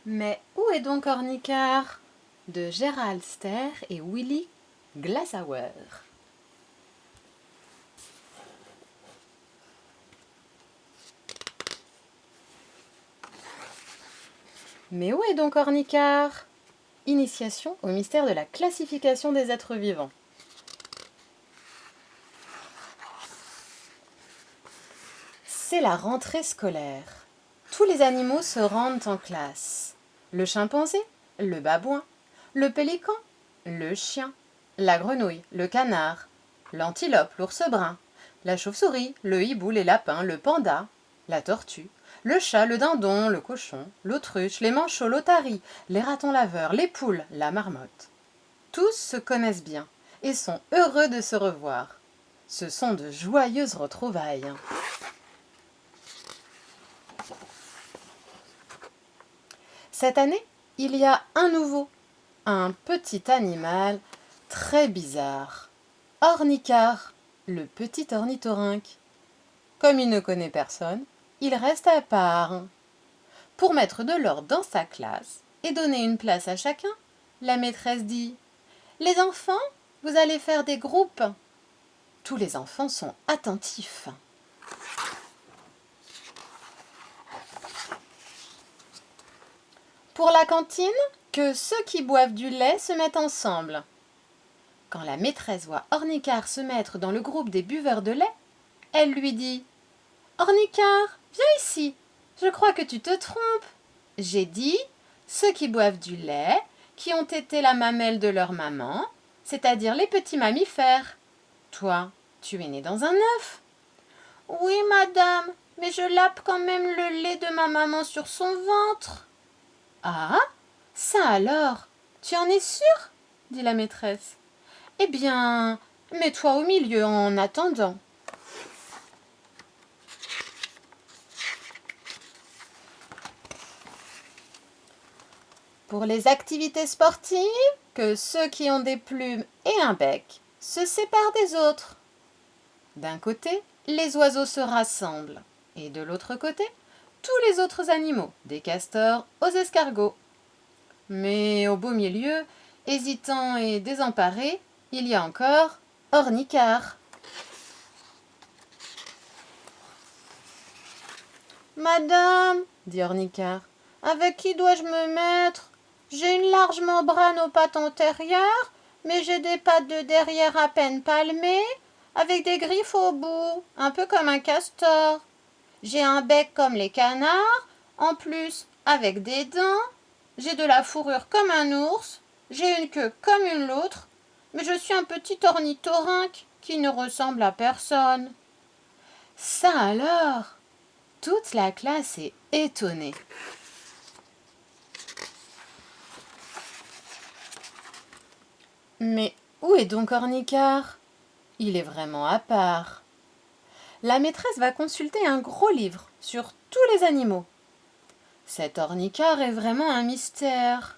Mais où est donc Ornicar de Gérald Ster et Willy Glassauer. Mais où est donc Ornicar? Initiation au mystère de la classification des êtres vivants. C'est la rentrée scolaire. Tous les animaux se rendent en classe. Le chimpanzé, le babouin, le pélican, le chien, la grenouille, le canard, l'antilope, l'ours brun, la chauve-souris, le hibou, les lapins, le panda, la tortue, le chat, le dindon, le cochon, l'autruche, les manchots, l'otarie, les ratons laveurs, les poules, la marmotte. Tous se connaissent bien et sont heureux de se revoir. Ce sont de joyeuses retrouvailles. Cette année, il y a un nouveau, un petit animal très bizarre. Ornicar, le petit ornithorynque. Comme il ne connaît personne, il reste à part. Pour mettre de l'ordre dans sa classe et donner une place à chacun, la maîtresse dit « Les enfants, vous allez faire des groupes ». Tous les enfants sont attentifs. Pour la cantine, que ceux qui boivent du lait se mettent ensemble. Quand la maîtresse voit Ornicar se mettre dans le groupe des buveurs de lait, elle lui dit « Ornicar, viens ici, je crois que tu te trompes. J'ai dit ceux qui boivent du lait, qui ont été la mamelle de leur maman, c'est-à-dire les petits mammifères. Toi, tu es né dans un œuf. » « Oui, madame, mais je lappe quand même le lait de ma maman sur son ventre. » « Ah, ça alors, tu en es sûre ?» dit la maîtresse. « Eh bien, mets-toi au milieu en attendant. » Pour les activités sportives, que ceux qui ont des plumes et un bec se séparent des autres. D'un côté, les oiseaux se rassemblent, et de l'autre côté, tous les autres animaux, des castors aux escargots. Mais au beau milieu, hésitant et désemparé, il y a encore Ornicar. « Madame, dit Ornicar, avec qui dois-je me mettre? J'ai une large membrane aux pattes antérieures, mais j'ai des pattes de derrière à peine palmées, avec des griffes au bout, un peu comme un castor. J'ai un bec comme les canards, en plus avec des dents. J'ai de la fourrure comme un ours, j'ai une queue comme une loutre, mais je suis un petit ornithorynque qui ne ressemble à personne. » Ça alors! Toute la classe est étonnée. Mais où est donc Ornicar? Il est vraiment à part. La maîtresse va consulter un gros livre sur tous les animaux. Cet Ornicar est vraiment un mystère.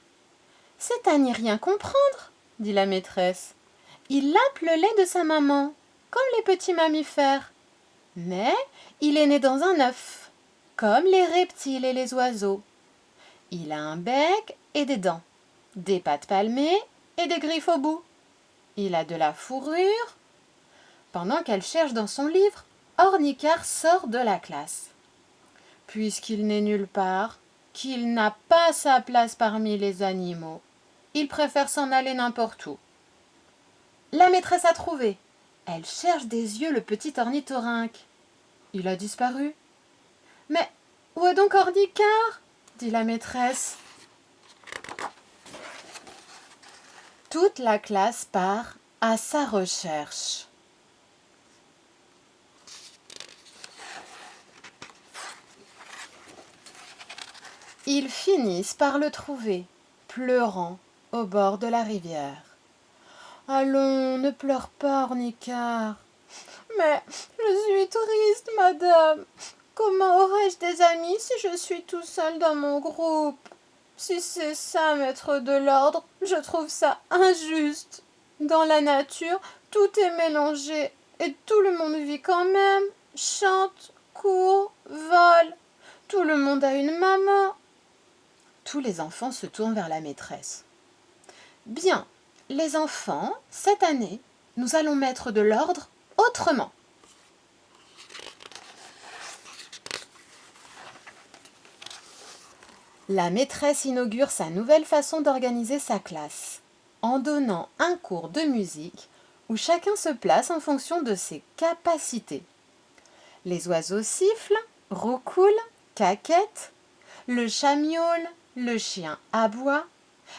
C'est à n'y rien comprendre, dit la maîtresse. Il lappe le lait de sa maman, comme les petits mammifères. Mais il est né dans un œuf, comme les reptiles et les oiseaux. Il a un bec et des dents, des pattes palmées et des griffes au bout. Il a de la fourrure. Pendant qu'elle cherche dans son livre, Ornicar sort de la classe. Puisqu'il n'est nulle part, qu'il n'a pas sa place parmi les animaux, il préfère s'en aller n'importe où. La maîtresse a trouvé. Elle cherche des yeux le petit ornithorynque. Il a disparu. « Mais où est donc Ornicar ?» dit la maîtresse. Toute la classe part à sa recherche. Ils finissent par le trouver, pleurant au bord de la rivière. « Allons, ne pleure pas, Ornicar. »« Mais je suis triste, madame. Comment aurais-je des amis si je suis tout seul dans mon groupe? Si c'est ça, mettre de l'ordre, je trouve ça injuste. Dans la nature, tout est mélangé et tout le monde vit quand même, chante, court, vole. Tout le monde a une maman. Tous les enfants se tournent vers la maîtresse. Bien, les enfants, cette année, nous allons mettre de l'ordre autrement. La maîtresse inaugure sa nouvelle façon d'organiser sa classe, en donnant un cours de musique où chacun se place en fonction de ses capacités. Les oiseaux sifflent, roucoulent, caquettent, le chat miaule, le chien aboie,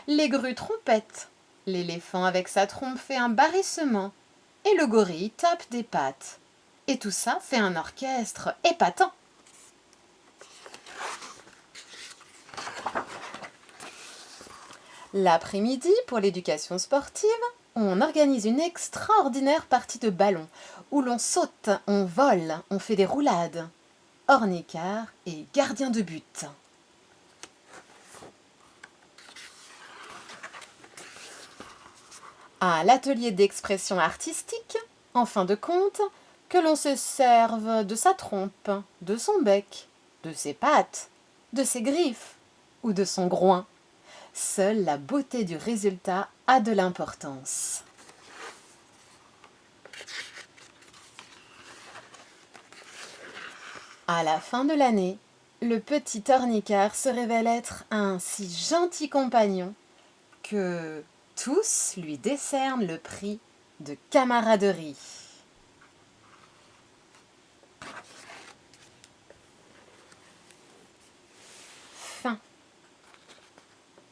les grues trompettent, l'éléphant avec sa trompe fait un barrissement, et le gorille tape des pattes. Et tout ça fait un orchestre épatant. L'après-midi, pour l'éducation sportive, on organise une extraordinaire partie de ballon où l'on saute, on vole, on fait des roulades. Ornicart est gardien de but. À l'atelier d'expression artistique, en fin de compte, que l'on se serve de sa trompe, de son bec, de ses pattes, de ses griffes ou de son groin. Seule la beauté du résultat a de l'importance. À la fin de l'année, le petit Ornicart se révèle être un si gentil compagnon que tous lui décernent le prix de camaraderie.